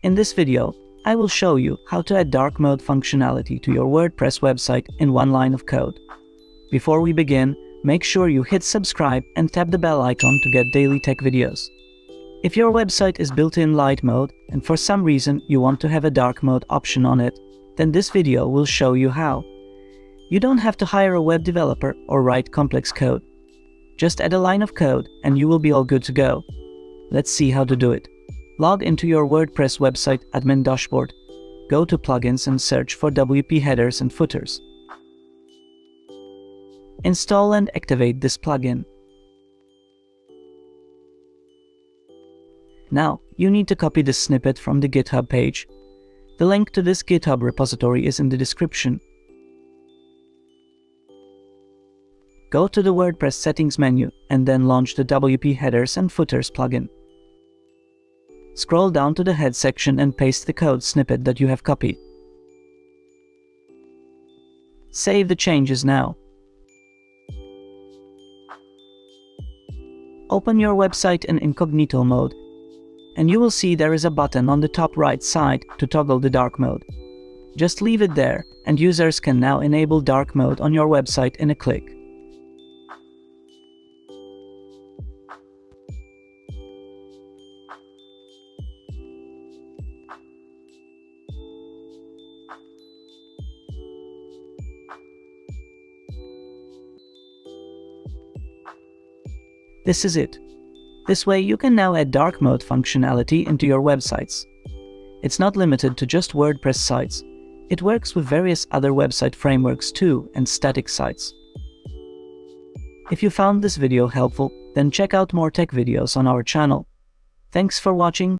In this video, I will show you how to add dark mode functionality to your WordPress website in one line of code. Before we begin, make sure you hit subscribe and tap the bell icon to get daily tech videos. If your website is built in light mode and for some reason you want to have a dark mode option on it, then this video will show you how. You don't have to hire a web developer or write complex code. Just add a line of code and you will be all good to go. Let's see how to do it. Log into your WordPress website admin dashboard. Go to plugins and search for WP headers and footers. Install and activate this plugin. Now, you need to copy this snippet from the GitHub page. The link to this GitHub repository is in the description. Go to the WordPress settings menu and then launch the WP headers and footers plugin. Scroll down to the head section and paste the code snippet that you have copied. Save the changes now. Open your website in incognito mode, and you will see there is a button on the top right side to toggle the dark mode. Just leave it there, and users can now enable dark mode on your website in a click. This is it. This way you can now add dark mode functionality into your websites. It's not limited to just WordPress sites. It works with various other website frameworks too and static sites. If you found this video helpful, then check out more tech videos on our channel. Thanks for watching.